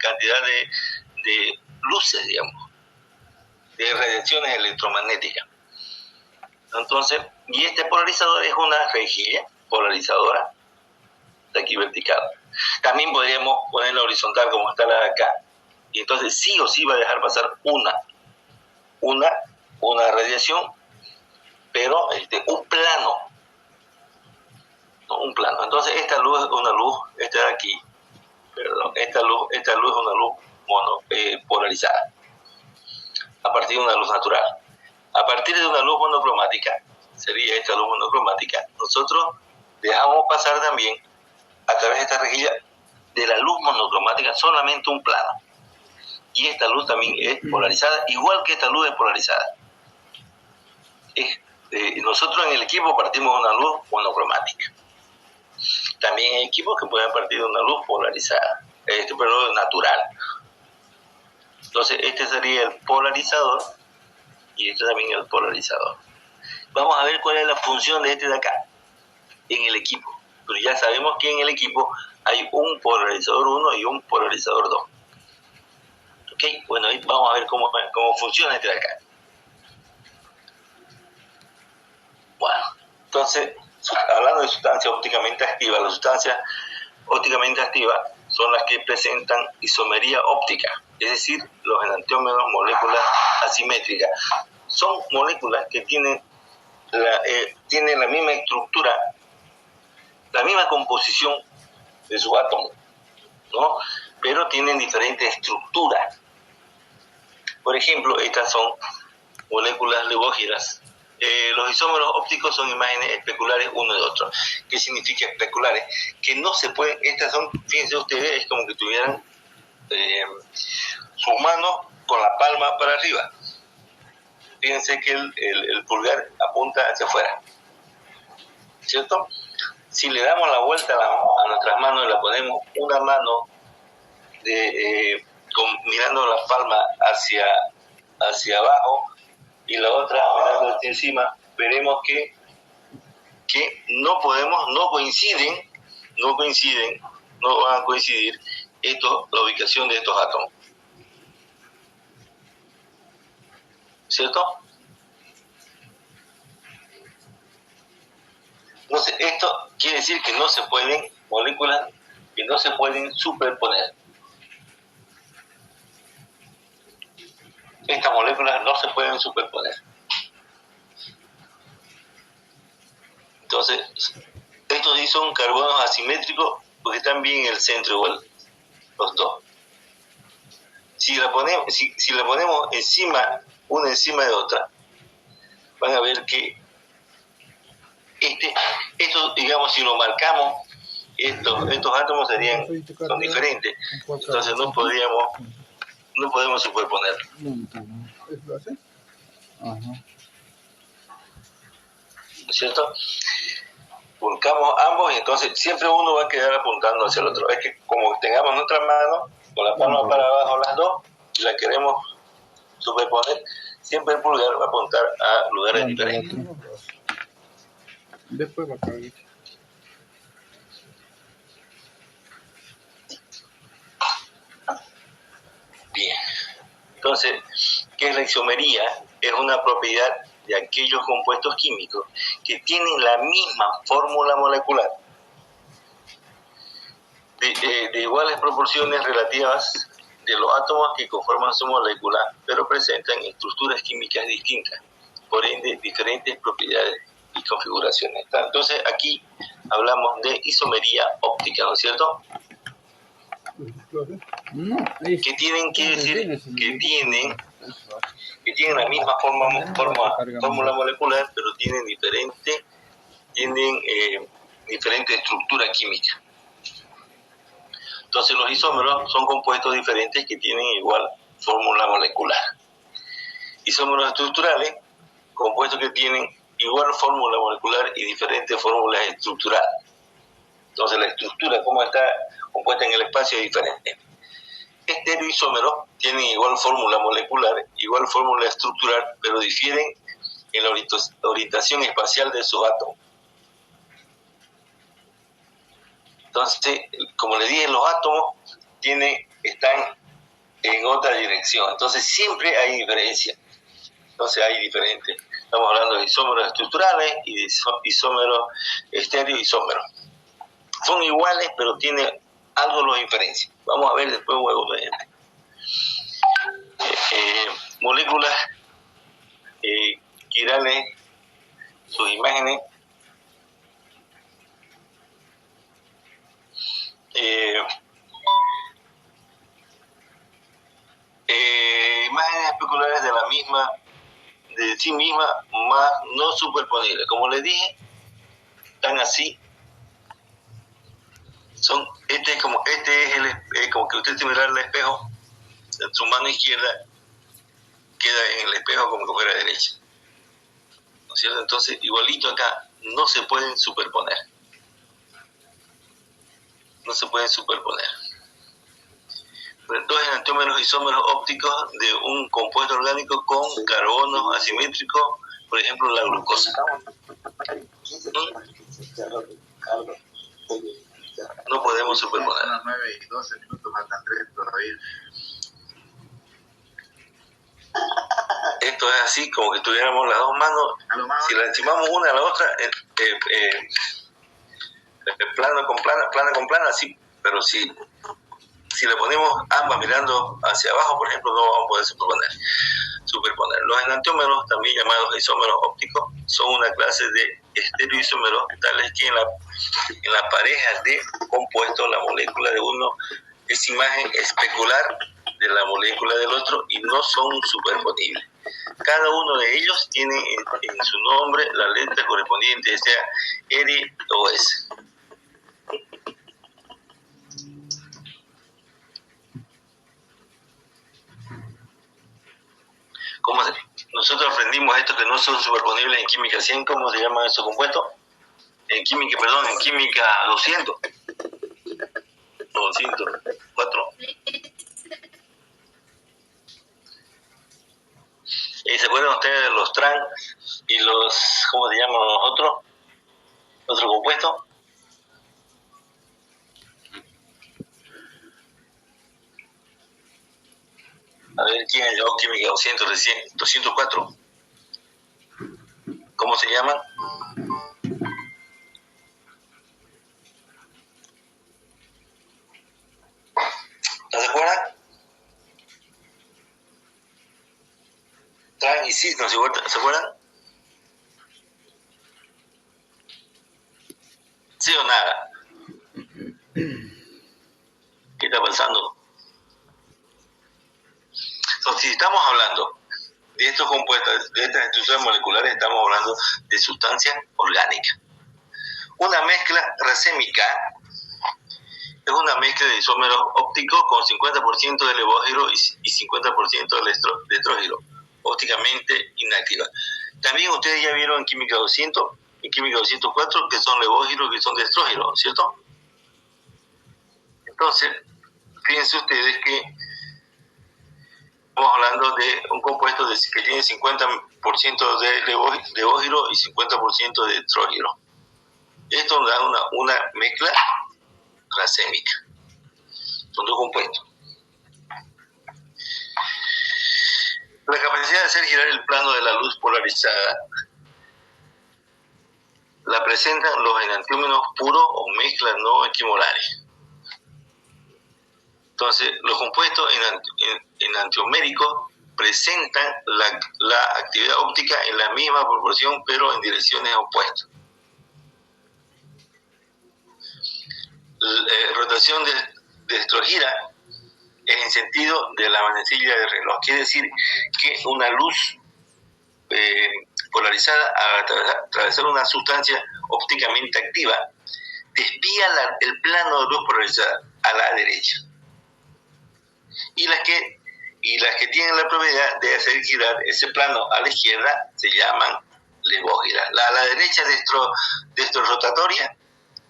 cantidad de luces, digamos, de radiaciones electromagnéticas. Entonces, y este polarizador es una rejilla polarizadora de aquí vertical. También podríamos ponerla horizontal como está la de acá, y entonces sí o sí va a dejar pasar una radiación, pero un plano, ¿no? Un plano. Entonces esta luz es una luz, esta de aquí, perdón, esta luz es una luz polarizada, a partir de una luz natural. A partir de una luz monocromática, sería esta luz monocromática, nosotros dejamos pasar también a través de esta rejilla de la luz monocromática solamente un plano. Y esta luz también es polarizada, igual que esta luz es polarizada. Nosotros en el equipo partimos de una luz monocromática. También hay equipos que pueden partir de una luz polarizada, pero natural. Entonces este sería el polarizador y este también es el polarizador. Vamos a ver cuál es la función de este de acá en el equipo. Pero ya sabemos que en el equipo hay un polarizador 1 y un polarizador 2. Ok, bueno, ahí vamos a ver cómo funciona este de acá. Bueno, entonces, hablando de sustancias ópticamente activas, las sustancias ópticamente activas son las que presentan isomería óptica, es decir, los enantiómeros, moléculas asimétricas. Son moléculas que tienen la misma estructura, la misma composición de su átomo, ¿no? Pero tienen diferentes estructuras. Por ejemplo, estas son moléculas leucógiras. Los isómeros ópticos son imágenes especulares uno de otro. ¿Qué significa especulares? Que no se pueden, estas son, fíjense ustedes, es como que tuvieran sus manos con la palma para arriba. Fíjense que el pulgar apunta hacia afuera, ¿cierto? Si le damos la vuelta a nuestras manos y la ponemos una mano mirando la palma hacia abajo y la otra mirando hacia encima, veremos que no van a coincidir la ubicación de estos átomos, ¿cierto? Entonces esto quiere decir que moléculas que no se pueden superponer. Estas moléculas no se pueden superponer. Entonces, estos sí son carbonos asimétricos porque están bien en el centro igual, los dos. Si la ponemos una encima de otra, van a ver que esto, digamos, si lo marcamos, estos átomos son diferentes. Entonces no podemos superponer. ¿Cierto? Volcamos ambos y entonces siempre uno va a quedar apuntando hacia el otro. Es que como tengamos nuestra mano con la palma para abajo las dos y la queremos superponer, siempre el pulgar va a apuntar a lugares diferentes. Después va a caer. Bien. Entonces, ¿qué es la isomería? Es una propiedad de aquellos compuestos químicos que tienen la misma fórmula molecular de iguales proporciones relativas de los átomos que conforman su molécula, pero presentan estructuras químicas distintas, por ende diferentes propiedades y configuraciones. Entonces aquí hablamos de isomería óptica, ¿no es cierto? Que tienen que decir que tienen la misma fórmula molecular, pero tienen diferente estructura química. Entonces los isómeros son compuestos diferentes que tienen igual fórmula molecular. Isómeros estructurales, compuestos que tienen igual fórmula molecular y diferentes fórmulas estructurales. Entonces la estructura, como está compuesta en el espacio, es diferente. Estereoisómeros tienen igual fórmula molecular, igual fórmula estructural, pero difieren en la orientación espacial de sus átomos. Entonces, como les dije, los átomos tienen están en otra dirección. Entonces siempre hay diferencia. Entonces hay diferentes. Estamos hablando de isómeros estructurales y de isómeros estereoisómeros. Son iguales, pero tienen algo los diferencia. Vamos a ver después luego de moléculas quirales, sus imágenes. Imágenes especulares de sí misma, más no superponibles. Como les dije, están así. Este es como que usted mirar el espejo, su mano izquierda queda en el espejo como que fuera derecha. ¿No es cierto? Entonces, igualito acá, no se pueden superponer. No se pueden superponer. Dos enantiómeros isómeros ópticos de un compuesto orgánico con carbono asimétrico, por ejemplo la glucosa. No podemos superponer. 9 y 12 minutos, faltan 3 todavía. Esto es así, como que tuviéramos las dos manos. Si la encimamos una a la otra, plano con plano, así. Pero si le ponemos ambas mirando hacia abajo, por ejemplo, no vamos a poder superponer. Los enantiómeros, también llamados isómeros ópticos, son una clase de estereoisómeros, tales que en la pareja de compuestos, la molécula de uno es imagen especular de la molécula del otro y no son superponibles. Cada uno de ellos tiene en su nombre la letra correspondiente, sea R o S. Nosotros aprendimos esto que no son superponibles en química 100, ¿cómo se llaman esos compuestos? En química 200. 204. ¿Se acuerdan ustedes de los trans y los, ¿cómo se llaman los otros? ¿Otro compuesto? A ver, ¿quién llevó química 204? ¿Cómo se llaman? ¿No se acuerdan? Trans y cis, ¿no se acuerdan? ¿Sí o nada? ¿Qué está pasando? Entonces, si estamos hablando de estos compuestos, de estas estructuras moleculares, estamos hablando de sustancias orgánicas. Una mezcla racémica es una mezcla de isómeros ópticos con 50% de levógiro y 50% de estrógeno, ópticamente inactiva. También ustedes ya vieron en química 200, en química 204, que son levógiros, que son de estrógeno, ¿cierto? Entonces, fíjense ustedes que estamos hablando de un compuesto que tiene 50% de levógiro y 50% de estrógeno. Esto da una mezcla racémica. Son dos compuestos. La capacidad de hacer girar el plano de la luz polarizada la presentan los enantiómeros puros o mezclas no equimolares. Entonces, los compuestos enantioméricos presentan la actividad óptica en la misma proporción, pero en direcciones opuestas. La rotación de estrogira es en sentido de la manecilla del reloj. Quiere decir que una luz polarizada al atravesar una sustancia ópticamente activa desvía el plano de luz polarizada a la derecha. Y las que tienen la propiedad de hacer girar ese plano a la izquierda se llaman levógiras. A la derecha destrorotatoria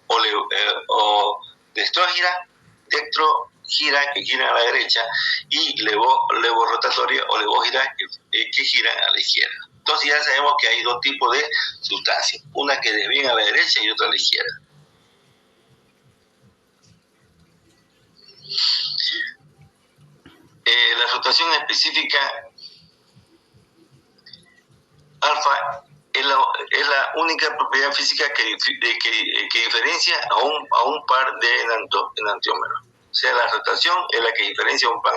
o destrógira, dextrogira, que giran a la derecha, y levorotatoria o levógira, que giran a la izquierda. Entonces ya sabemos que hay dos tipos de sustancias, una que desvían a la derecha y otra a la izquierda. rotación específica alfa es la única propiedad física que diferencia a un par de enantiómeros. O sea, la rotación es la que diferencia un par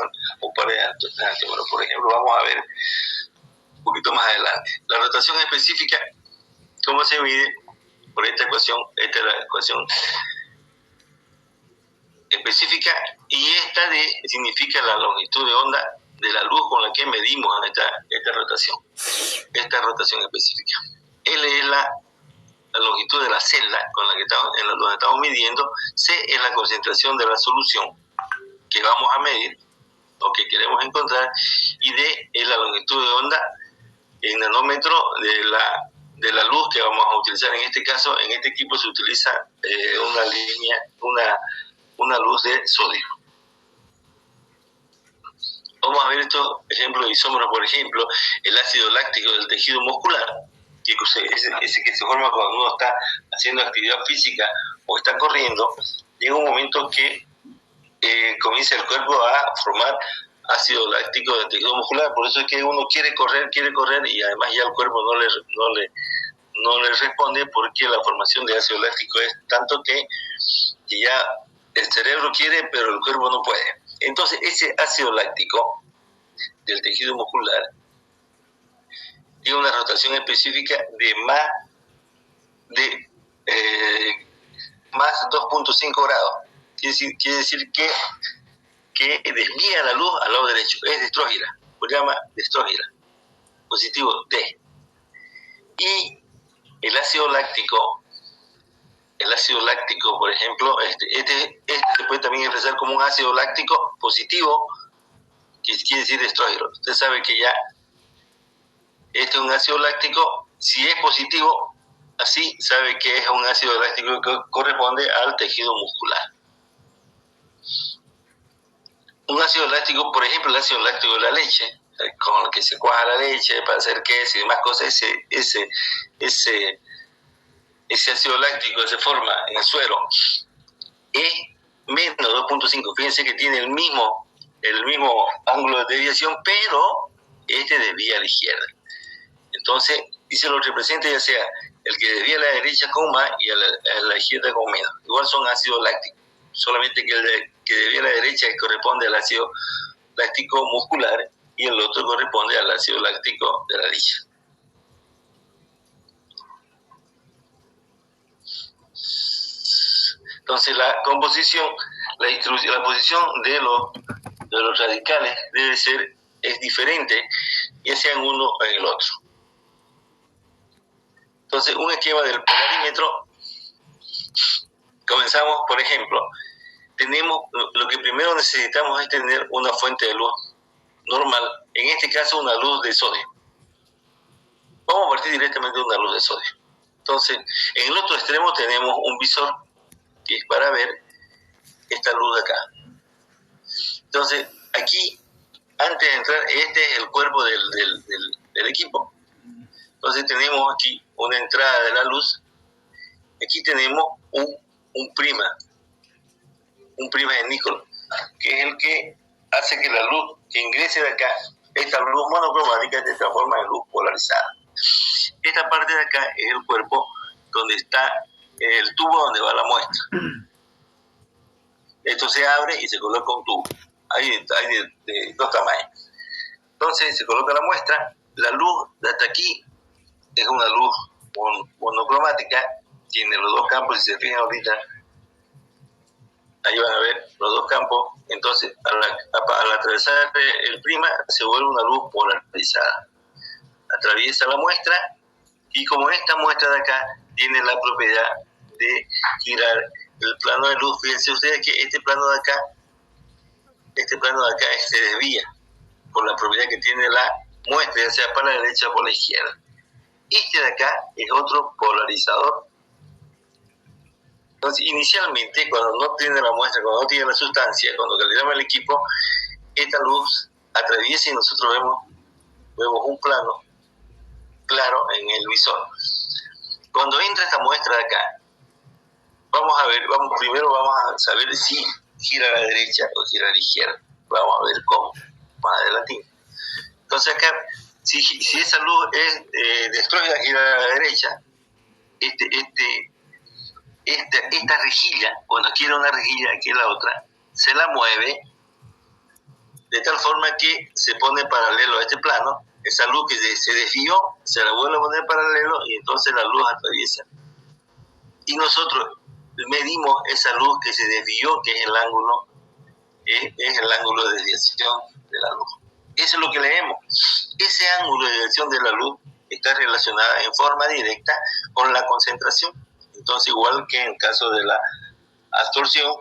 de enantiómeros. Por ejemplo, vamos a ver un poquito más adelante. La rotación específica, ¿cómo se mide? Por esta ecuación. Esta es la ecuación específica, y esta significa la longitud de onda de la luz con la que medimos esta rotación específica. L es la longitud de la celda con la que donde estamos midiendo. C es la concentración de la solución que vamos a medir o que queremos encontrar, y D es la longitud de onda en nanómetro de la luz que vamos a utilizar. En este caso, en este equipo se utiliza una luz de sodio. Vamos a ver estos ejemplos de isómeros. Por ejemplo, el ácido láctico del tejido muscular, que ese que se forma cuando uno está haciendo actividad física o está corriendo. Llega un momento que comienza el cuerpo a formar ácido láctico del tejido muscular. Por eso es que uno quiere correr, y además ya el cuerpo no le responde, porque la formación de ácido láctico es tanto que ya el cerebro quiere, pero el cuerpo no puede. Entonces, ese ácido láctico del tejido muscular tiene una rotación específica de más 2.5 grados. Quiere decir que desvía la luz al lado derecho. Es destrógira, se llama destrógira, positivo D. Y el ácido láctico, por ejemplo, este se puede también expresar como un ácido láctico positivo, que quiere decir destrógeno. Usted sabe que ya este es un ácido láctico. Si es positivo, así sabe que es un ácido láctico que corresponde al tejido muscular. Un ácido láctico, por ejemplo, el ácido láctico de la leche, con el que se cuaja la leche para hacer queso y demás cosas, ese ácido láctico que se forma en el suero es menos 2.5. Fíjense que tiene el mismo ángulo de desviación, pero desvía a la izquierda. Entonces, y se lo representa ya sea el que desvía a la derecha con más y a la izquierda con menos. Igual son ácidos lácticos, solamente que el que desvía a la derecha corresponde al ácido láctico muscular y el otro corresponde al ácido láctico de la leche. Entonces la composición, la posición de los radicales es diferente, ya sea en uno o en el otro. Entonces, un esquema del polarímetro, comenzamos, por ejemplo, lo que primero necesitamos es tener una fuente de luz normal, en este caso una luz de sodio. Vamos a partir directamente de una luz de sodio. Entonces, en el otro extremo tenemos un visor, que es para ver esta luz de acá. Entonces, aquí, antes de entrar, este es el cuerpo del equipo. Entonces tenemos aquí una entrada de la luz. Aquí tenemos un prima de níquel, que es el que hace que la luz que ingrese de acá, esta luz monocromática, se transforma en luz polarizada. Esta parte de acá es el cuerpo donde está el tubo donde va la muestra. Esto se abre y se coloca un tubo. Hay de dos tamaños. Entonces se coloca la muestra. La luz de hasta aquí es una luz monocromática, tiene los dos campos. Si se fijan ahorita, ahí van a ver los dos campos. Entonces al atravesar el prima se vuelve una luz polarizada, atraviesa la muestra, y como esta muestra de acá tiene la propiedad de girar el plano de luz, fíjense ustedes que este plano de acá se desvía por la propiedad que tiene la muestra, ya sea para la derecha o por la izquierda. Este de acá es otro polarizador. Entonces, inicialmente, cuando no tiene la muestra, cuando no tiene la sustancia, cuando calibramos el equipo, esta luz atraviesa y nosotros vemos un plano claro en el visor. Cuando entra esta muestra de acá, primero vamos a saber si gira a la derecha o gira a la izquierda. Vamos a ver cómo. más adelante. Entonces acá, si esa luz es de estrógena, gira a la derecha, esta rejilla, bueno, aquí era una rejilla, aquí la otra, se la mueve de tal forma que se pone paralelo a este plano. Esa luz que se desvió, se la vuelve a poner paralelo y entonces la luz atraviesa. Y nosotros medimos esa luz que se desvió, que es el ángulo de desviación de la luz. Eso es lo que leemos. Ese ángulo de desviación de la luz está relacionada en forma directa con la concentración. Entonces, igual que en el caso de la absorción,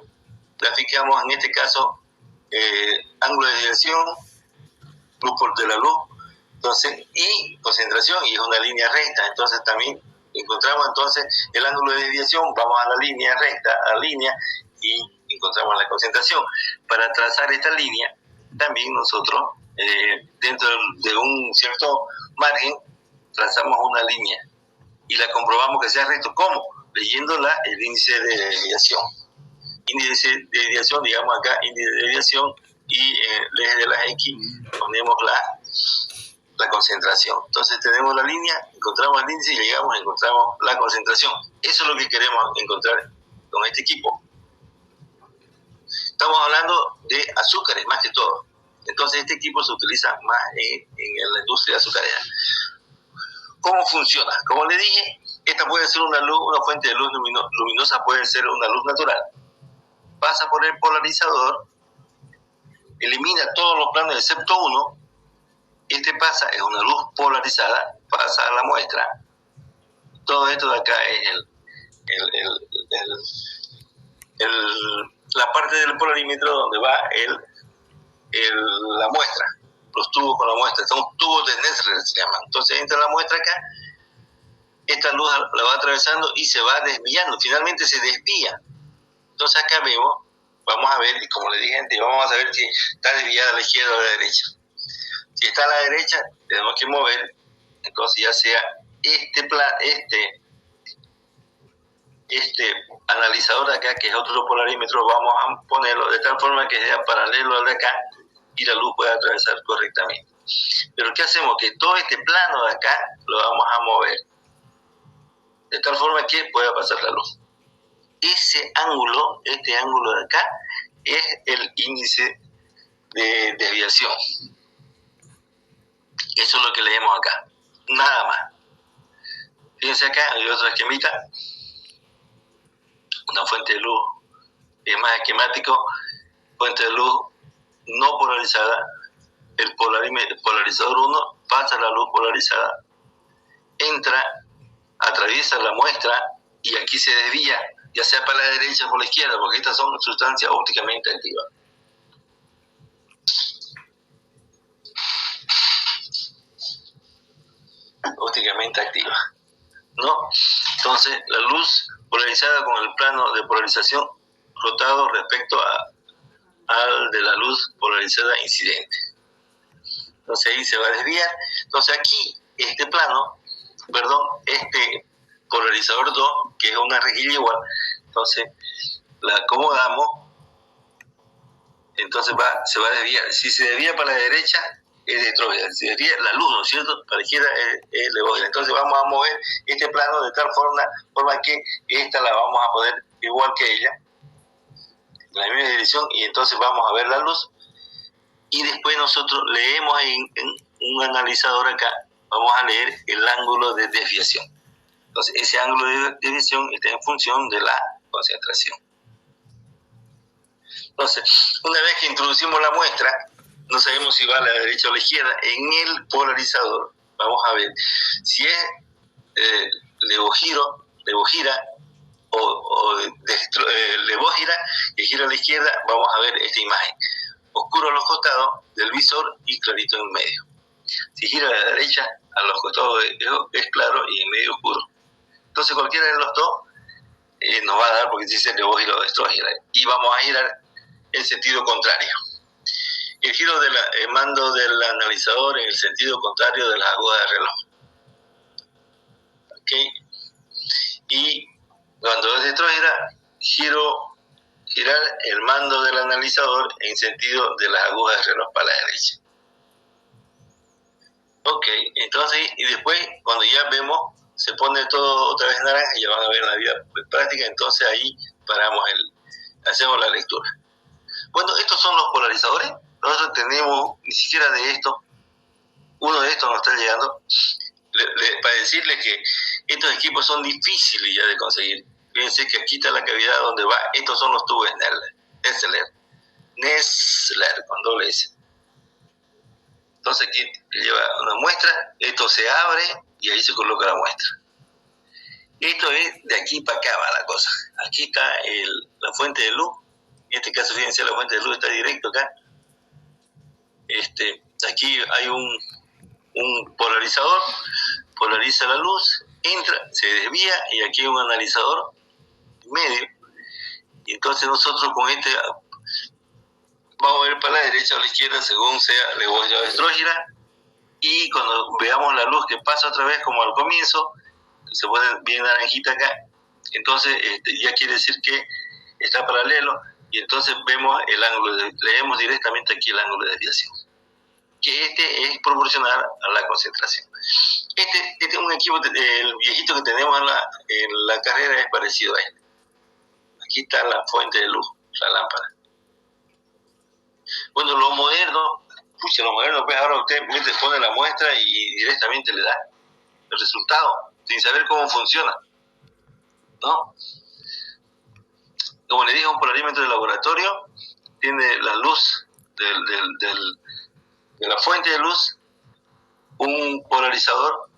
graficamos en este caso ángulo de desviación, luz de la luz, entonces, y concentración, y es una línea recta. Entonces también encontramos entonces el ángulo de desviación, vamos a la línea recta, a la línea, y encontramos la concentración. Para trazar esta línea, también nosotros, dentro de un cierto margen, trazamos una línea y la comprobamos que sea recto. ¿Cómo? Leyendo el índice de desviación. Índice de desviación, digamos acá, índice de desviación, y el eje de las X ponemos la concentración. Entonces tenemos la línea, encontramos el índice y llegamos, encontramos la concentración. Eso es lo que queremos encontrar con este equipo. Estamos hablando de azúcares más que todo. Entonces este equipo se utiliza más en la industria azucarera. ¿Cómo funciona? Como le dije, esta puede ser una fuente de luz luminosa, puede ser una luz natural. Pasa por el polarizador, elimina todos los planos excepto uno. Es una luz polarizada, pasa a la muestra. Todo esto de acá es la parte del polarímetro donde va la muestra, los tubos con la muestra, son tubos de Nessler se llaman. Entonces entra la muestra acá, esta luz la va atravesando y se va desviando, finalmente se desvía. Entonces acá vamos a ver, y como le dije antes, vamos a saber si está desviada a la izquierda o a la derecha. Si está a la derecha, tenemos que mover, entonces ya sea este analizador de acá, que es otro polarímetro, vamos a ponerlo de tal forma que sea paralelo al de acá y la luz pueda atravesar correctamente. Pero ¿qué hacemos? Que todo este plano de acá lo vamos a mover de tal forma que pueda pasar la luz. Este ángulo de acá, es el índice de desviación. Eso es lo que leemos acá, nada más. Fíjense acá, hay otra esquemita, una fuente de luz, es más esquemático, fuente de luz no polarizada, el polarizador 1 pasa la luz polarizada, entra, atraviesa la muestra y aquí se desvía, ya sea para la derecha o por la izquierda, porque estas son sustancias ópticamente activas. Ópticamente activa, ¿no? Entonces la luz polarizada con el plano de polarización rotado respecto al de la luz polarizada incidente. Entonces ahí se va a desviar. Entonces aquí este polarizador 2, que es una rejilla igual, entonces la acomodamos, entonces se va a desviar. Si se desvía para la derecha, es de estrógena. Si desvía la luz, ¿no es cierto?, para la izquierda es levógena. Entonces vamos a mover este plano de tal forma que esta la vamos a poner igual que ella, en la misma dirección, y entonces vamos a ver la luz. Y después nosotros leemos en un analizador acá, vamos a leer el ángulo de desviación. Entonces ese ángulo de desviación está en función de la concentración. Entonces, una vez que introducimos la muestra, no sabemos si va a la derecha o a la izquierda. En el polarizador vamos a ver si es levógira o levógira que gira a la izquierda. Vamos a ver esta imagen: oscuro a los costados del visor y clarito en el medio. Si gira a la derecha, a los costados es claro y en medio oscuro. Entonces cualquiera de los dos nos va a dar, porque dice levógira o estrógena, y vamos a girar en sentido contrario. El giro del mando del analizador en el sentido contrario de las agujas de reloj. ¿Okay? Y cuando es de estrógena, girar el mando del analizador en sentido de las agujas de reloj para la derecha. Ok, entonces, y después, cuando ya vemos, se pone todo otra vez naranja, ya van a ver la vida práctica, entonces ahí hacemos la lectura. Bueno, estos son los polarizadores. Nosotros tenemos, ni siquiera de esto, uno de estos nos está llegando, para decirle que estos equipos son difíciles ya de conseguir. Fíjense que aquí está la cavidad donde va, estos son los tubos Nessler, con doble S. Entonces aquí lleva una muestra, esto se abre y ahí se coloca la muestra. Esto es de aquí para acá va la cosa. Aquí está la fuente de luz. En este caso, fíjense, la fuente de luz está directo acá. Aquí hay un polarizador, polariza la luz, entra, se desvía y aquí hay un analizador medio. Y entonces nosotros con vamos a ver para la derecha o la izquierda según sea la velocidad estrógena, y cuando veamos la luz que pasa otra vez como al comienzo, se pone bien naranjita acá, entonces ya quiere decir que está paralelo, y entonces vemos el ángulo, leemos directamente aquí el ángulo de desviación, que es proporcional a la concentración. Este es un equipo, el viejito que tenemos en la carrera es parecido a este. Aquí está la fuente de luz, la lámpara. Bueno, lo moderno, pues ahora usted pone la muestra y directamente le da el resultado, sin saber cómo funciona, ¿no? Como le dije, un polarímetro de laboratorio tiene la luz de la fuente de luz, un polarizador,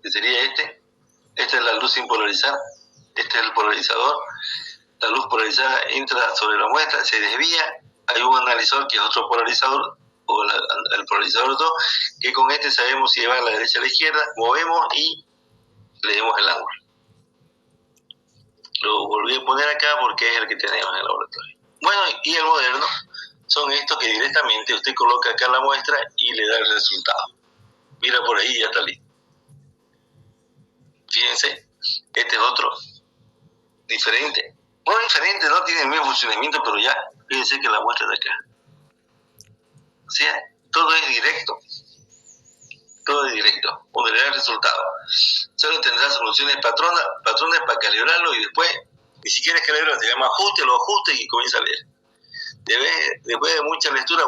que sería esta es la luz sin polarizar, este es el polarizador, la luz polarizada entra sobre la muestra, se desvía, hay un analizador que es otro polarizador, o el polarizador 2, que con este sabemos si va a la derecha o a la izquierda, movemos y leemos el ángulo. Lo volví a poner acá porque es el que tenemos en el laboratorio. Bueno, y el moderno son estos que directamente usted coloca acá la muestra y le da el resultado. Mira por ahí, ya está listo. Fíjense, este es otro, diferente. Bueno, diferente, no tiene el mismo funcionamiento, pero ya, fíjense que la muestra de acá. O sea, todo es directo, donde le da el resultado. Solo tendrá soluciones patrones para calibrarlo y después, ni siquiera es calibrarlo, se llama ajuste, lo ajuste y comienza a leer. Después de mucha lectura,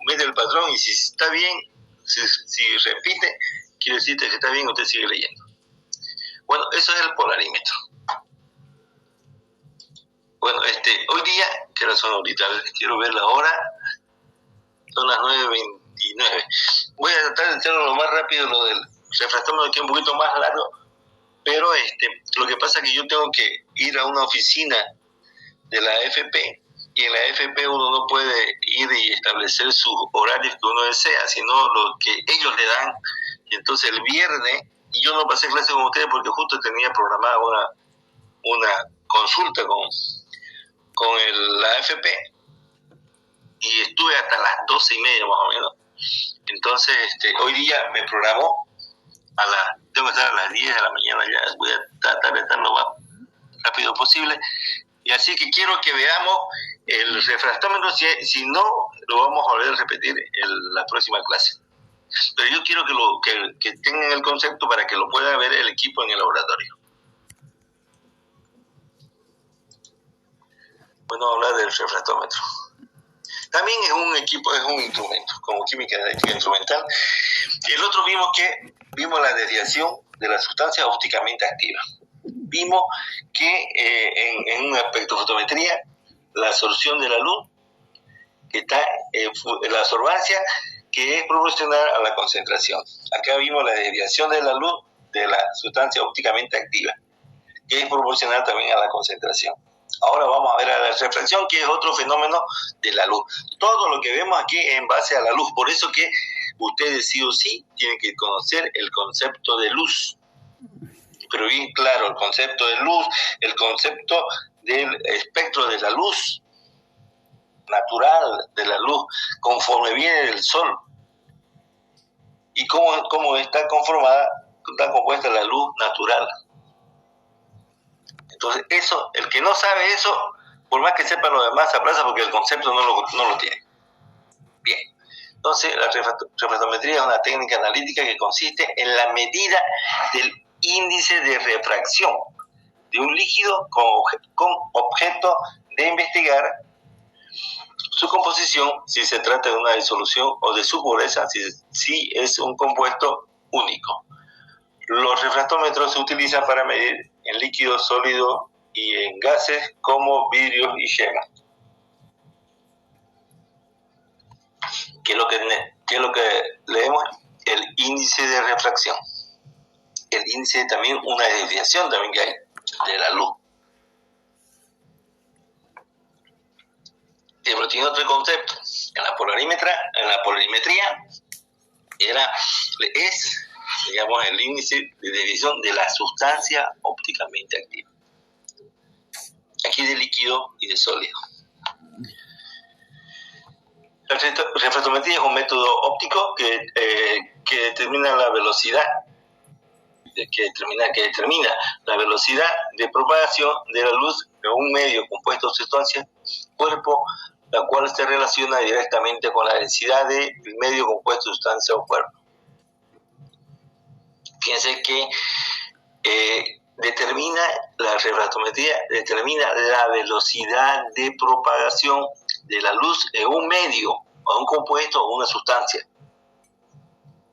mete el patrón y si está bien, si repite, quiere decir que está bien, usted sigue leyendo. Bueno, eso es el polarímetro. Bueno, hoy día, ¿qué hora son ahorita? Quiero ver la hora. Son las 9:29. Voy a tratar de hacerlo lo más rápido, lo del refractómetro, que es un poquito más largo, pero lo que pasa es que yo tengo que ir a una oficina de la AFP, y en la AFP uno no puede ir y establecer sus horarios que uno desea, sino lo que ellos le dan. Y entonces el viernes, y yo no pasé clase con ustedes porque justo tenía programada una consulta con la AFP, y estuve hasta las 12:30 más o menos. Entonces hoy día me programó tengo que estar a las 10 de la mañana, ya voy a tratar de estar lo más rápido posible. Y así que quiero que veamos el refractómetro, si no, lo vamos a volver a repetir en la próxima clase. Pero yo quiero que tengan el concepto para que lo pueda ver el equipo en el laboratorio. Bueno, hablar del refractómetro. También es un equipo, es un instrumento, como química analítica instrumental. El otro vimos la desviación de la sustancia ópticamente activa. Vimos que en una espectrofotometría, la absorción de la luz, que está la absorbancia, que es proporcional a la concentración. Acá vimos la desviación de la luz de la sustancia ópticamente activa, que es proporcional también a la concentración. Ahora vamos a ver a la refracción, que es otro fenómeno de la luz. Todo lo que vemos aquí es en base a la luz, por eso que ustedes sí o sí tienen que conocer el concepto de luz. Pero bien claro, el concepto de luz, el concepto del espectro de la luz, natural de la luz, conforme viene del sol. Y cómo está compuesta la luz natural. Entonces, el que no sabe eso, por más que sepa lo demás, se aplaza porque el concepto no lo tiene. Bien. Entonces, la refractometría es una técnica analítica que consiste en la medida del índice de refracción de un líquido con objeto de investigar su composición, si se trata de una disolución, o de su pureza, si es un compuesto único. Los refractómetros se utilizan para medir en líquidos, sólidos y en gases como vidrios y gemas. ¿Qué es lo que leemos? El índice de refracción. El índice también, una desviación también que hay de la luz. Pero tiene otro concepto. En la polarimetría es, digamos, el índice de desviación de la sustancia ópticamente activa. Aquí de líquido y de sólido. La refractometría es un método óptico que determina la velocidad, que determina la velocidad de propagación de la luz en un medio compuesto de sustancia, cuerpo, la cual se relaciona directamente con la densidad del medio compuesto de sustancia o cuerpo. Fíjense que la refractometría determina la velocidad de propagación de la luz en un medio, o un compuesto o una sustancia.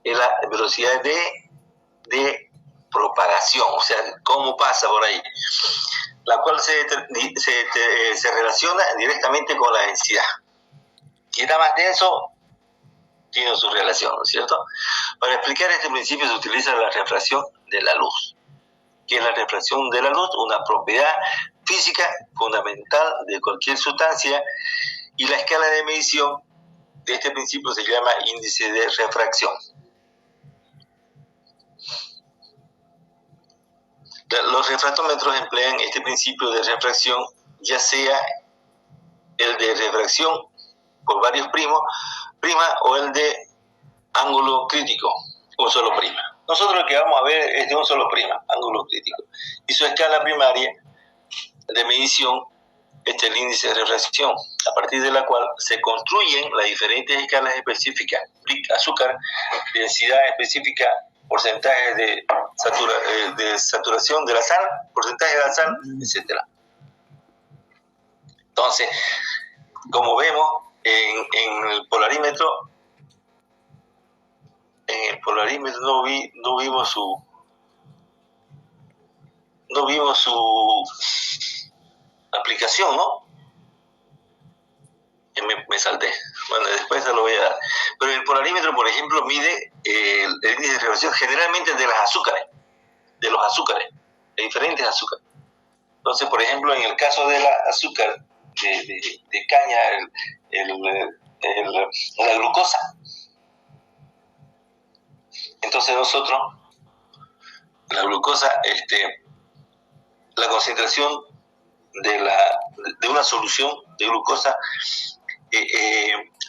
Es la velocidad de propagación, o sea, cómo pasa por ahí, la cual se relaciona directamente con la densidad. Si está más denso, tiene su relación, ¿no es cierto? Para explicar este principio se utiliza la refracción de la luz. ¿Qué es la refracción de la luz? Una propiedad física fundamental de cualquier sustancia, y la escala de medición de este principio se llama índice de refracción. Los refractómetros emplean este principio de refracción, ya sea el de refracción por varios primas o el de ángulo crítico, un solo prima. Nosotros lo que vamos a ver es de un solo prima, ángulo crítico, y su escala primaria de medición es el índice de refracción, a partir de la cual se construyen las diferentes escalas específicas, azúcar, densidad específica, porcentajes de saturación de la sal, porcentaje de la sal, etc. Entonces, como vemos en el polarímetro, no vimos su aplicación, ¿no? Me salté. Bueno, después se lo voy a dar. Pero el polarímetro, por ejemplo, mide el índice de refracción generalmente de los azúcares, de diferentes azúcares. Entonces, por ejemplo, en el caso del azúcar de caña, la glucosa, entonces nosotros, la glucosa, la concentración de una solución de glucosa,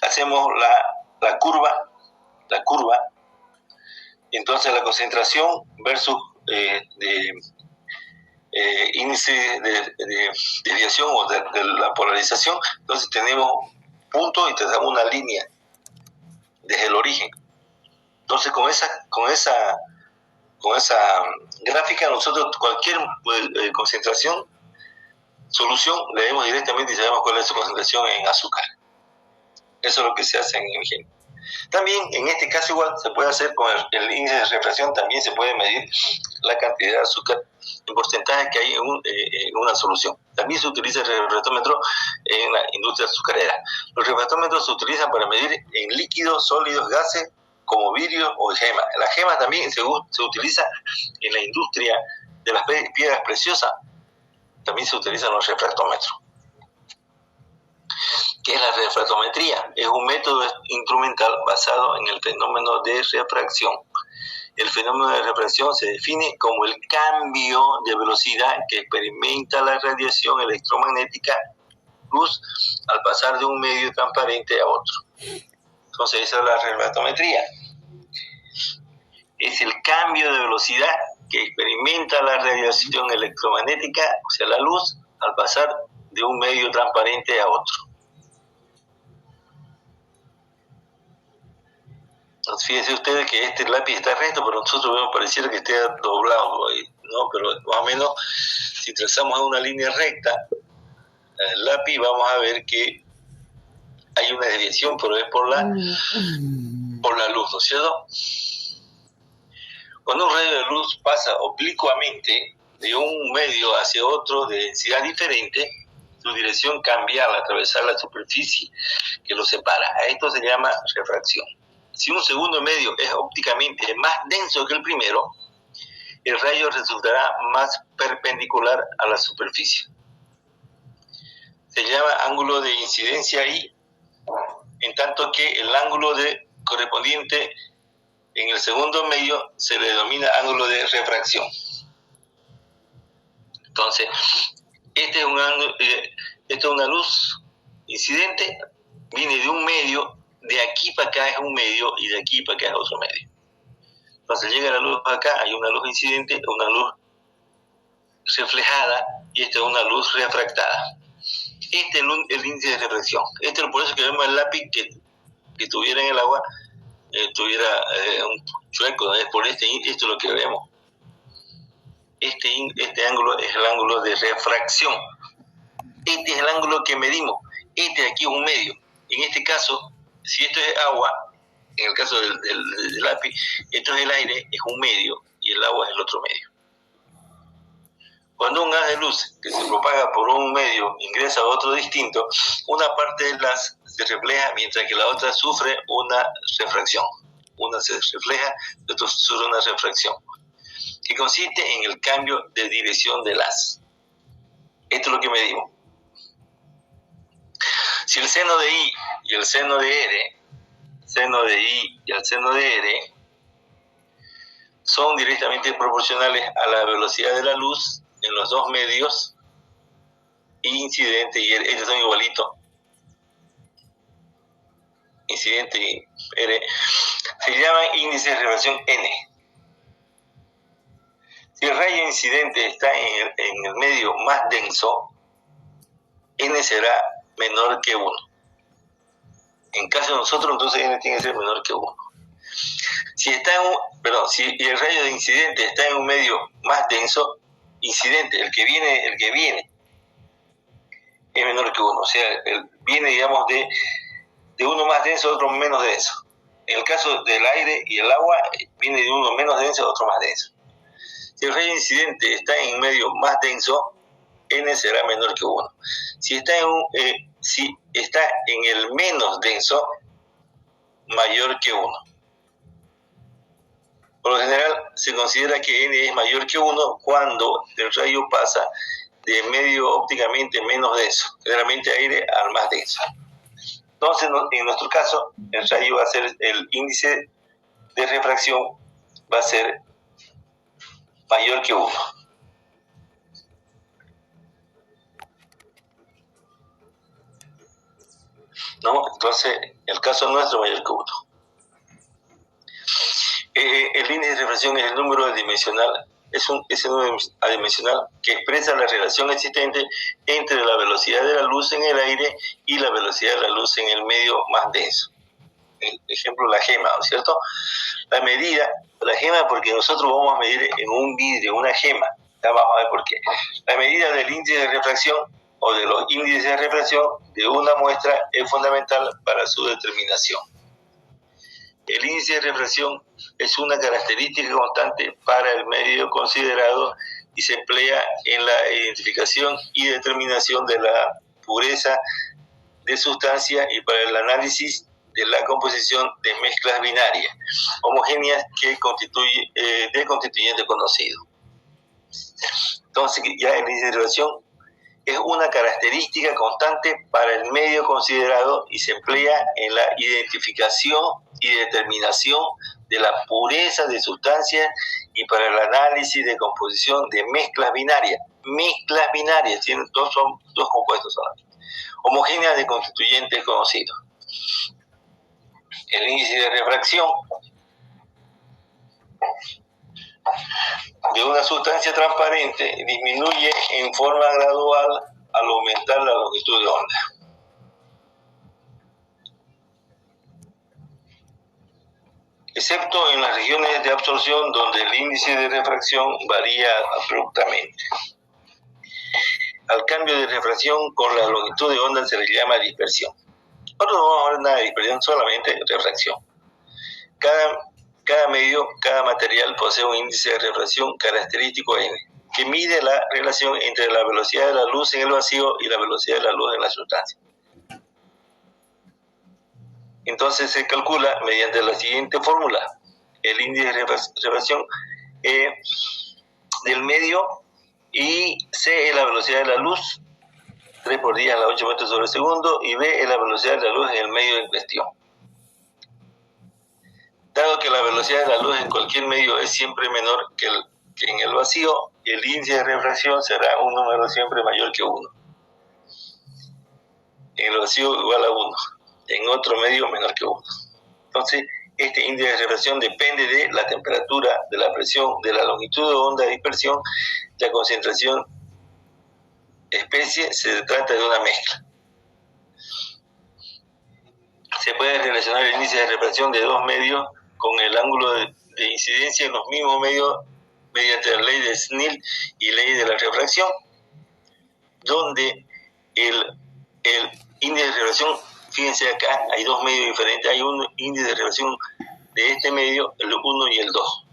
hacemos la curva, entonces la concentración versus índice de desviación o de la polarización. Entonces tenemos puntos y tenemos una línea desde el origen. Entonces con esa gráfica nosotros cualquier concentración, solución, le vemos directamente y sabemos cuál es su concentración en azúcar. Eso es lo que se hace en Ingenio. También en este caso igual se puede hacer con el índice de refracción, también se puede medir la cantidad de azúcar en porcentaje que hay en una solución. También se utiliza el refractómetro en la industria azucarera. Los refractómetros se utilizan para medir en líquidos, sólidos, gases, como vidrio o gema. La gema también se utiliza en la industria de las piedras preciosas. También se utilizan los refractómetros. ¿Qué es la refractometría? Es un método instrumental basado en el fenómeno de refracción. El fenómeno de refracción se define como el cambio de velocidad que experimenta la radiación electromagnética luz al pasar de un medio transparente a otro. Entonces esa es la refractometría. Es el cambio de velocidad que experimenta la radiación electromagnética, o sea, la luz, al pasar de un medio transparente a otro. Fíjense ustedes que este lápiz está recto, pero nosotros vemos pareciera que esté doblado ahí, ¿no? Pero más o menos, si trazamos una línea recta, el lápiz, vamos a ver que hay una desviación, pero es por la luz, ¿no es cierto? Cuando un rayo de luz pasa oblicuamente de un medio hacia otro de densidad diferente, su dirección cambia al atravesar la superficie que lo separa. A esto se llama refracción. Si un segundo medio es ópticamente más denso que el primero, el rayo resultará más perpendicular a la superficie. Se llama ángulo de incidencia I, en tanto que el ángulo correspondiente en el segundo medio se le denomina ángulo de refracción. Entonces, este es una luz incidente, viene de un medio, de aquí para acá es un medio y de aquí para acá es otro medio. Entonces llega la luz acá, hay una luz incidente, una luz reflejada y esta es una luz refractada. Este es el índice de refracción. Este es por eso que vemos el lápiz que tuviera en el agua, tuviera un chueco, ¿no? Es por esto es lo que vemos. Este ángulo es el ángulo de refracción. Este es el ángulo que medimos. Este de aquí es un medio. En este caso, si esto es agua, en el caso del lápiz, esto es el aire, es un medio, y el agua es el otro medio. Cuando un haz de luz que se propaga por un medio ingresa a otro distinto, una parte del haz se refleja mientras que la otra sufre una refracción. Una se refleja, la otra sufre una refracción, que consiste en el cambio de dirección del haz. Esto es lo que medimos. Si el seno de I y el seno de R, seno de I y el seno de R, son directamente proporcionales a la velocidad de la luz en los dos medios, incidente y R, estos son igualitos, incidente y R, se llama índice de refracción N. Si el rayo incidente está en el medio más denso, N será menor que 1. En caso de nosotros, entonces N tiene que ser menor que 1. Si el rayo de incidente está en un medio más denso, incidente, el que viene, es menor que 1. O sea, viene, digamos, de uno más denso a otro menos denso. En el caso del aire y el agua, viene de uno menos denso a otro más denso. Si el rayo incidente está en un medio más denso, N será menor que 1. Si está en el menos denso, mayor que 1. Por lo general, se considera que N es mayor que 1 cuando el rayo pasa de medio ópticamente menos denso, generalmente aire, al más denso. Entonces, en nuestro caso, el rayo va a ser, el índice de refracción va a ser mayor que 1. ¿No? Entonces, el caso nuestro es mayor que 1. El índice de refracción es el número adimensional, es ese número adimensional que expresa la relación existente entre la velocidad de la luz en el aire y la velocidad de la luz en el medio más denso. Ejemplo, la gema, ¿no es cierto? La gema, porque nosotros vamos a medir en un vidrio, una gema, ya vamos a ver por qué. La medida del índice de refracción o de los índices de refracción de una muestra es fundamental para su determinación. El índice de refracción es una característica constante para el medio considerado y se emplea en la identificación y determinación de la pureza de sustancias y para el análisis de la composición de mezclas binarias homogéneas de constituyente conocido. Entonces, ya el índice de refracción es una característica constante para el medio considerado y se emplea en la identificación y determinación de la pureza de sustancias y para el análisis de composición de mezclas binarias. Mezclas binarias, son dos compuestos homogéneas de constituyentes conocidos. El índice de refracción de una sustancia transparente disminuye en forma gradual al aumentar la longitud de onda. excepto en las regiones de absorción donde el índice de refracción varía abruptamente. Al cambio de refracción con la longitud de onda se le llama dispersión. Nosotros no vamos a ver nada de dispersión, solamente refracción. Cada medio, cada material posee un índice de refracción característico n, que mide la relación entre la velocidad de la luz en el vacío y la velocidad de la luz en la sustancia. Entonces se calcula mediante la siguiente fórmula: el índice de refracción del medio, y C es la velocidad de la luz, 3 por 10 a la 8 metros sobre segundo, y B es la velocidad de la luz en el medio en cuestión. Dado que la velocidad de la luz en cualquier medio es siempre menor que en el vacío, el índice de refracción será un número siempre mayor que 1. En el vacío igual a 1, en otro medio menor que 1. Entonces, este índice de refracción depende de la temperatura, de la presión, de la longitud de onda de dispersión, de la concentración, especie. Se trata de una mezcla. Se puede relacionar el índice de refracción de dos medios con el ángulo de incidencia en los mismos medios mediante la ley de Snell y ley de la refracción, donde el índice de refracción, fíjense acá, hay dos medios diferentes, hay un índice de refracción de este medio, el 1 y el 2.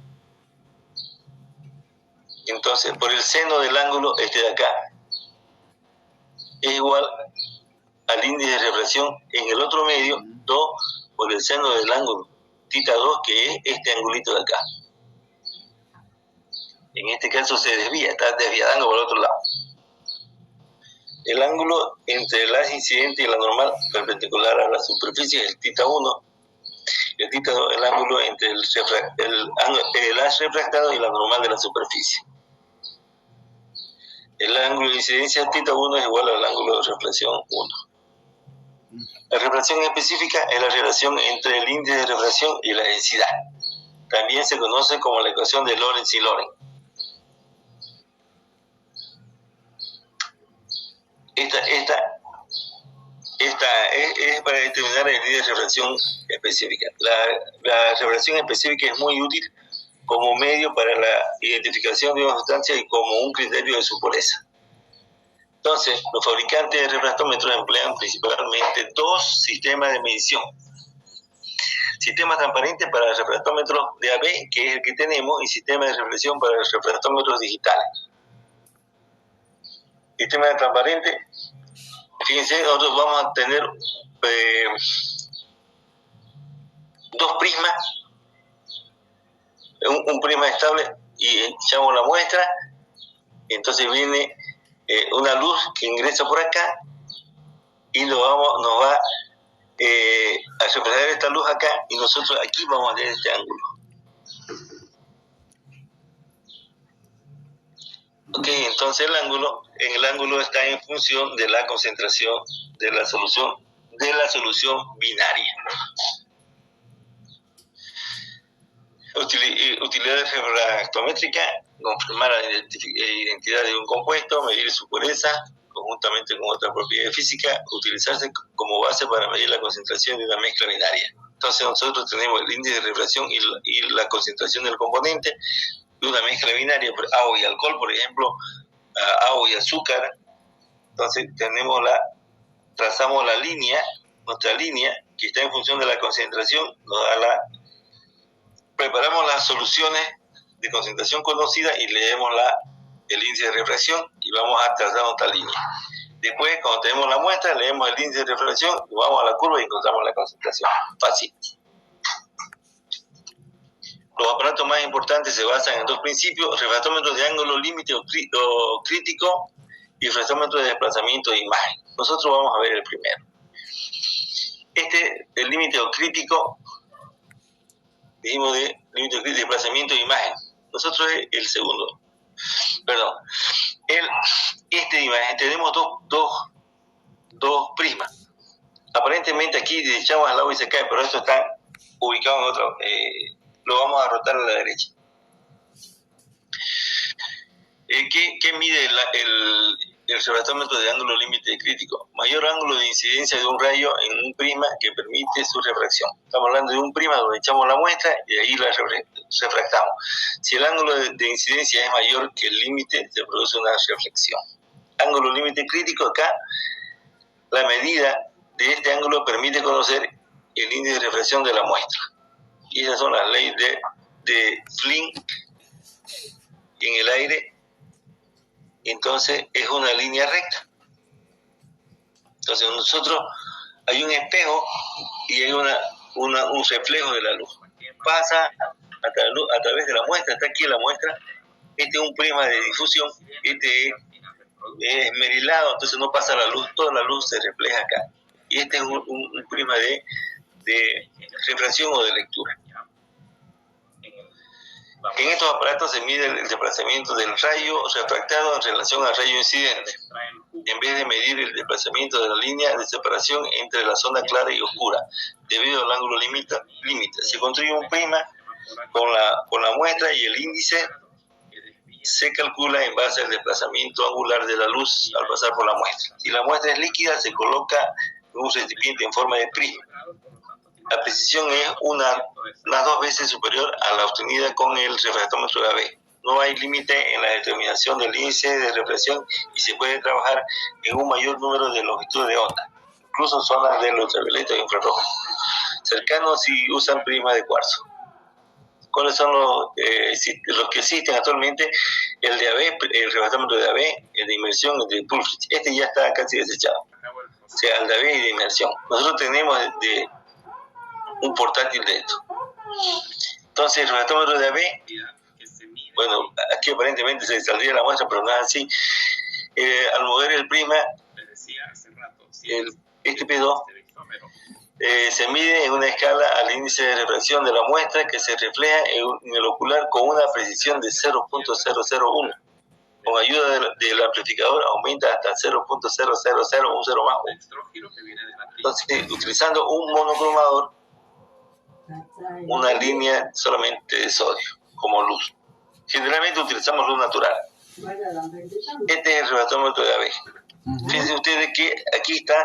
Entonces, por el seno del ángulo, este de acá, es igual al índice de refracción en el otro medio, 2 por el seno del ángulo, θ 2, que es este angulito de acá. En este caso se desvía, está desviando por el otro lado. El ángulo entre el haz incidente y la normal perpendicular a la superficie es el θ 1. El θ 2 el ángulo entre el haz refractado y la normal de la superficie. El ángulo de incidencia θ 1 es igual al ángulo de reflexión 1. La refracción específica es la relación entre el índice de refracción y la densidad. También se conoce como la ecuación de Lorentz y Lorentz. Esta es para determinar el índice de refracción específica. La refracción específica es muy útil como medio para la identificación de una sustancia y como un criterio de su pureza. Entonces, los fabricantes de refractómetros emplean principalmente dos sistemas de medición. Sistema transparente para el refractómetro de AB, que es el que tenemos, y sistema de reflexión para los refractómetros digitales. Sistema de transparente, fíjense, nosotros vamos a tener dos prismas, un prisma estable, y echamos la muestra, y entonces viene una luz que ingresa por acá y nos va a reflejar esta luz acá, y nosotros aquí vamos a tener este ángulo. Ok, entonces el ángulo está en función de la concentración de la solución binaria. Utilidad refractométrica: confirmar la identidad de un compuesto, medir su pureza, conjuntamente con otras propiedades físicas, utilizarse como base para medir la concentración de una mezcla binaria. Entonces nosotros tenemos el índice de refracción y la concentración del componente de una mezcla binaria, agua y alcohol, por ejemplo, agua y azúcar. Entonces trazamos nuestra línea, que está en función de la concentración, preparamos las soluciones de concentración conocida y leemos el índice de refracción y vamos a trazar nuestra línea. Después, cuando tenemos la muestra, leemos el índice de refracción, vamos a la curva y encontramos la concentración. Fácil. Los aparatos más importantes se basan en dos principios: refractómetros de ángulo límite o crítico y refractómetros de desplazamiento de imagen. Nosotros vamos a ver el primero. El límite o crítico, dijimos de límite de desplazamiento de imagen. Nosotros es el segundo. Perdón. De imagen tenemos dos prismas. Aparentemente aquí echamos al lado y se cae, pero esto está ubicado en otro. Lo vamos a rotar a la derecha. ¿Qué mide el refractómetro de ángulo límite crítico. Mayor ángulo de incidencia de un rayo en un prisma que permite su refracción. Estamos hablando de un prisma donde echamos la muestra y ahí la refractamos. Si el ángulo de incidencia es mayor que el límite, se produce una reflexión. Ángulo límite crítico, acá la medida de este ángulo permite conocer el índice de reflexión de la muestra. Y esas son las leyes de Flynn en el aire. Entonces es una línea recta. Entonces nosotros hay un espejo y hay un reflejo de la luz. Pasa a través de la muestra, está aquí la muestra. Este es un prisma de difusión, este es esmerilado, entonces no pasa la luz, toda la luz se refleja acá. Y este es un prisma de refracción o de lectura. En estos aparatos se mide el desplazamiento del rayo refractado en relación al rayo incidente, en vez de medir el desplazamiento de la línea de separación entre la zona clara y oscura, debido al ángulo límite. Se construye un prisma con la muestra y el índice se calcula en base al desplazamiento angular de la luz al pasar por la muestra. Si la muestra es líquida, se coloca en un recipiente en forma de prisma. La precisión es unas 2 veces superior a la obtenida con el refractómetro de AB. No hay límite en la determinación del índice de reflexión y se puede trabajar en un mayor número de longitudes de onda, incluso zonas del ultravioleta e infrarrojo. Cercanos si usan prisma de cuarzo. ¿Cuáles son los que existen actualmente? El de AB, el refractómetro de AB, el de inmersión, el de Pulfrich. Este ya está casi desechado. O sea, el de AB y de inmersión. Nosotros tenemos un portátil de esto. Entonces, el refractómetro de AB, bueno, aquí aparentemente se saldría la muestra, pero no es así. Al mover el prisma, este P2, se mide en una escala al índice de refracción de la muestra que se refleja en el ocular con una precisión de 0.001. Con ayuda del amplificador aumenta hasta 0.000, un cero más. Entonces, utilizando un monocromador, una línea solamente de sodio como luz. Generalmente utilizamos luz natural. Este es el refractómetro de AB. Fíjense ustedes que aquí está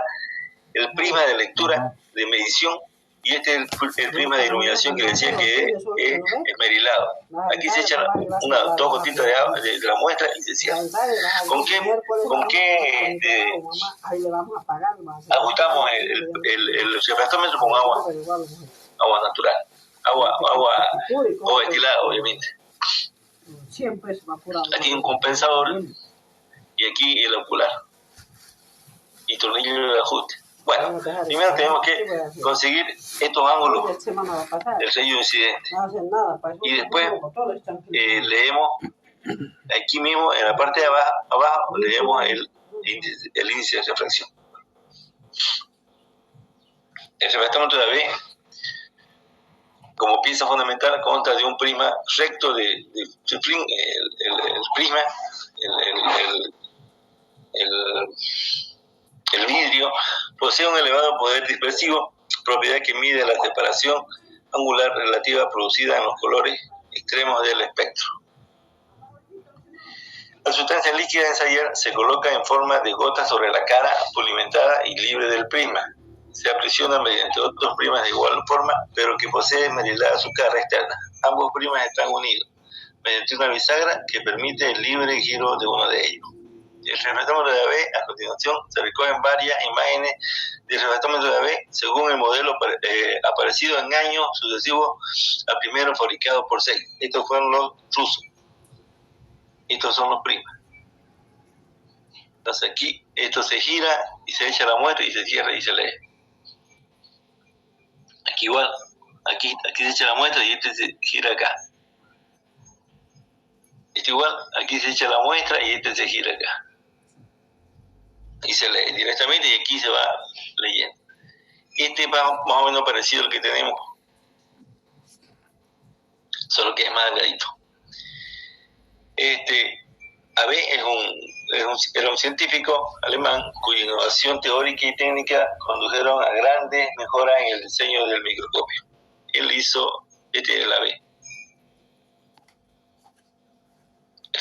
el prisma de lectura, de medición, y este es el prisma de iluminación que decía que es esmerilado. Aquí se echan 2 gotitas de agua de la muestra y se cierra. ¿Con qué ajustamos el refractómetro? Con agua natural, agua destilada, obviamente. Aquí un compensador y aquí el ocular y tornillo de ajuste. Bueno, primero tenemos que conseguir estos ángulos del rayo incidente y después leemos aquí mismo en la parte de abajo leemos el índice de refracción. El refractómetro de AB, como pieza fundamental, consta de un prisma recto de Flynn, el prisma, el vidrio, posee un elevado poder dispersivo, propiedad que mide la separación angular relativa producida en los colores extremos del espectro. La sustancia líquida a ensayar se coloca en forma de gotas sobre la cara, pulimentada y libre del prisma. Se aprisiona mediante otros prismas de igual forma, pero que posee esmerilada su cara externa. Ambos prismas están unidos mediante una bisagra que permite el libre giro de uno de ellos. El refractómetro de AB, a continuación, se recogen varias imágenes del refractómetro de AB según el modelo aparecido en años sucesivos al primero fabricado por SEG. Estos fueron los rusos. Estos son los prismas. Entonces aquí esto se gira y se echa la muestra y se cierra y se lee. Aquí igual, aquí se echa la muestra y este se gira acá. Este igual, aquí se echa la muestra y este se gira acá. Y se lee directamente y aquí se va leyendo. Este es más o menos parecido al que tenemos, solo que es más delgadito. AB era un científico alemán cuya innovación teórica y técnica condujeron a grandes mejoras en el diseño del microscopio. Él hizo el AB.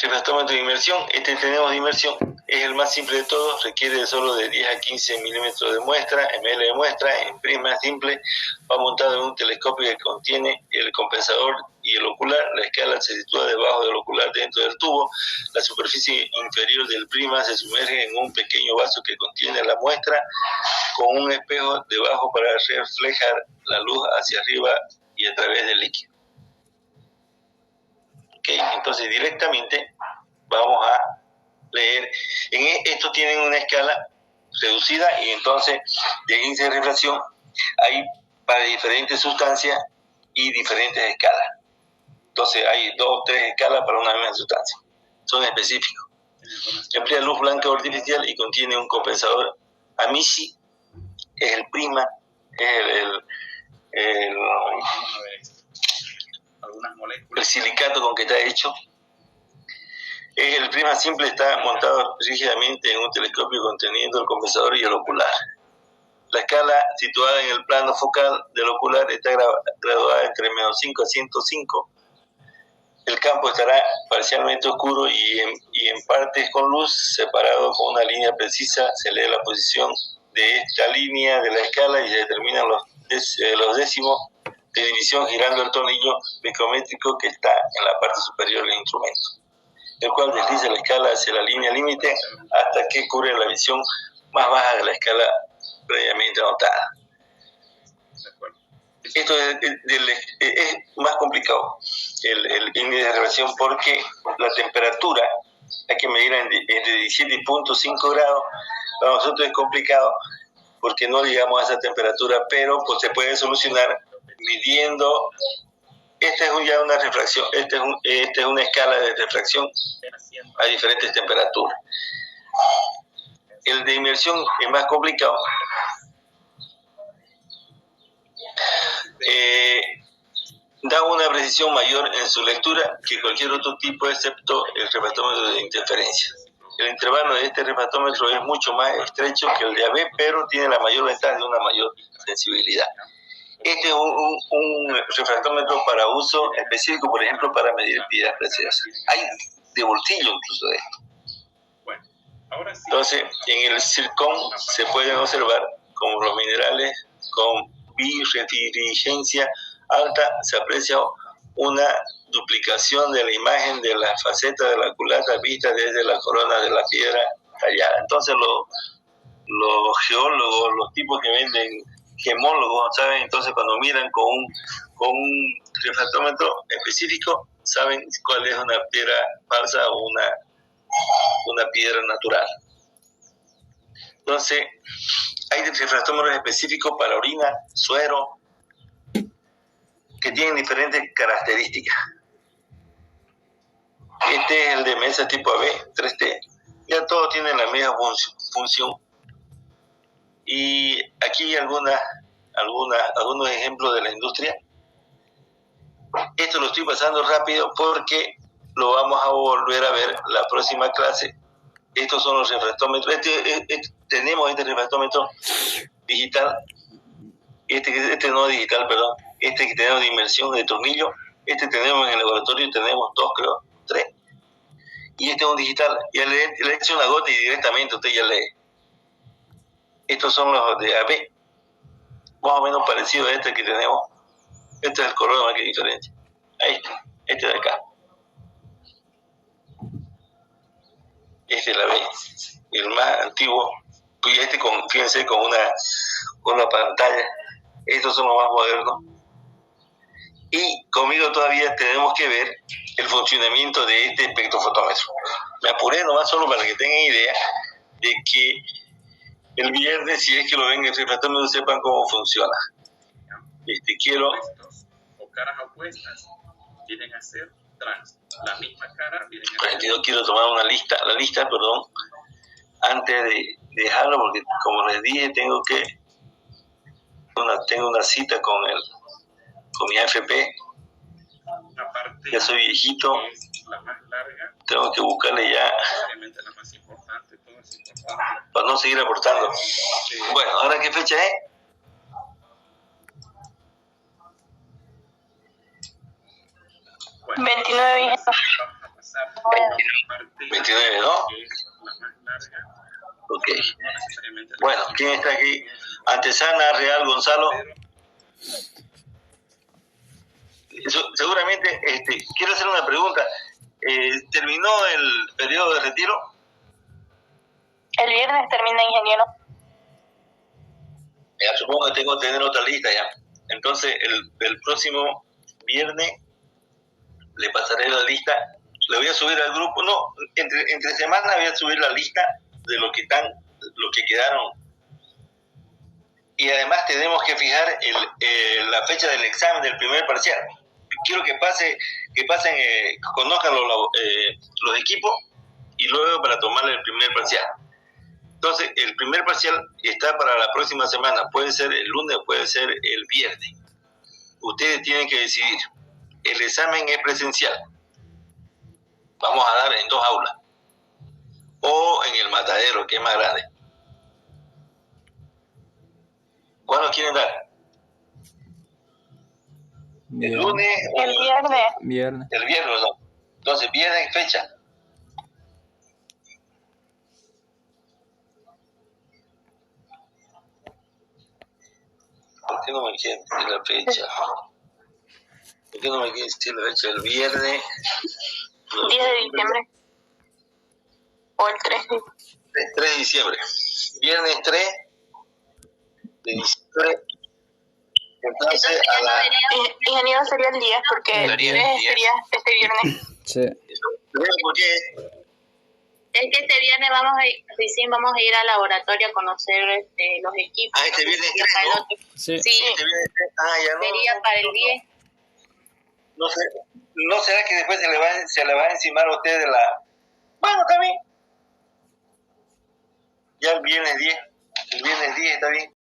refractómetro de inmersión. Este tenemos de inmersión, es el más simple de todos, requiere solo de 10 a 15 milímetros de muestra, ml de muestra, en prisma simple, va montado en un telescopio que contiene el compensador y el ocular. La escala se sitúa debajo del ocular dentro del tubo. La superficie inferior del prisma se sumerge en un pequeño vaso que contiene la muestra, con un espejo debajo para reflejar la luz hacia arriba y a través del líquido. Okay, entonces directamente vamos a leer. Estos tienen una escala reducida y entonces de índice de refracción hay para diferentes sustancias y diferentes escalas. Entonces hay 2 o 3 escalas para una misma sustancia. Son específicos. Emplea luz blanca o artificial y contiene un compensador Amici, es el prisma, es el silicato con que está hecho. El prisma simple está montado rígidamente en un telescopio conteniendo el compensador y el ocular. La escala situada en el plano focal del ocular está graduada entre -5 a 105. El campo estará parcialmente oscuro y en partes con luz, separado con una línea precisa. Se lee la posición de esta línea de la escala y se determinan los décimos de división girando el tornillo micrométrico que está en la parte superior del instrumento, el cual desliza la escala hacia la línea límite hasta que cubre la visión más baja de la escala previamente anotada. Esto es más complicado, el índice de refracción, porque la temperatura hay que medir entre 17.5 grados. Para nosotros es complicado porque no llegamos a esa temperatura, pero pues se puede solucionar midiendo. Esta es ya una refracción, esta es una escala de refracción a diferentes temperaturas. El de inmersión es más complicado. Da una precisión mayor en su lectura que cualquier otro tipo excepto el refractómetro de interferencia. El intervalo de este refractómetro es mucho más estrecho que el de AB, pero tiene la mayor ventaja de una mayor sensibilidad. Este es un refractómetro para uso específico, por ejemplo, para medir piedras preciosas. Hay de bolsillo incluso de esto. Entonces, en el zircón se pueden observar como los minerales con birefringència alta se aprecia una duplicación de la imagen de la faceta de la culata vista desde la corona de la piedra tallada. Entonces los geólogos, los tipos que venden gemólogos, ¿saben? Entonces cuando miran con un refractómetro específico, saben cuál es una piedra falsa o una piedra natural. Entonces, hay refractómetros específicos para orina, suero, que tienen diferentes características. Este es el de mesa tipo AB, 3T. Ya todos tienen la misma función. Y aquí algunos ejemplos de la industria. Esto lo estoy pasando rápido porque lo vamos a volver a ver la próxima clase. Estos son los refractómetros. Tenemos este refractómetro digital. Este no digital, perdón. Este que tenemos de inmersión de tornillo. Este tenemos en el laboratorio, tenemos 2, creo, 3. Y este es un digital. Ya le echo una gota y directamente usted ya lee. Estos son los de AB. Más o menos parecido a este que tenemos. Este es el color, más que diferencia. Este de acá. Este es el AB. El más antiguo. Y fíjense, con una pantalla. Estos son los más modernos. Y conmigo todavía tenemos que ver el funcionamiento de este espectrofotómetro. Me apuré nomás solo para que tengan idea de que el viernes, si es que lo ven en el refractómetro, sepan cómo funciona. Quiero... o caras opuestas vienen a ser trans. La misma cara vienen a ser... Yo quiero tomar la lista, antes de dejarlo, porque como les dije, tengo una cita con mi AFP. Ya soy viejito, la más larga, tengo que buscarle ya la más importante, todo es importante. para no seguir aportando. Sí. Bueno, ¿ahora qué fecha es? Bueno, 29. pasar Bueno. la parte 29, ¿no? que es la más larga. Ok. No necesariamente la Bueno, más ¿quién está larga, aquí? Antesana, Real, Gonzalo. pero Seguramente, quiero hacer una pregunta. ¿Terminó el periodo de retiro? El viernes termina, ingeniero. Ya supongo que tengo que tener otra lista ya. Entonces, el próximo viernes le pasaré la lista. Le voy a subir al grupo. No, entre semana voy a subir la lista de lo que quedaron. Y además tenemos que fijar la fecha del examen del primer parcial. Quiero que pasen, conozcan los equipos y luego para tomarle el primer parcial. Entonces, el primer parcial está para la próxima semana. Puede ser el lunes, puede ser el viernes. Ustedes tienen que decidir. El examen es presencial. Vamos a dar en 2 aulas. O en el Matadero, que es más grande. ¿Cuándo quieren dar? ¿El lunes o El viernes. Viernes. el viernes? No. Entonces, viernes fecha. ¿Por qué no me quieren decir la fecha? ¿Por qué no me quieren decir la fecha? El viernes. 10 de diciembre. O el 3 de 3 de diciembre. Viernes 3 de diciembre. Entonces, a la... Ingeniero sería el 10, porque el 10 sería este viernes. Sí. ¿Por qué? Es que este viernes recién vamos a ir al laboratorio a conocer los equipos. Este viernes 3, Para el ¿no? otro. Sí. Sí, Este viernes 3. Ya no. sería para el 10. No sé. ¿No será que después se le va a encimar a ustedes la... Bueno, está bien. Ya el viernes 10. El viernes 10 está bien.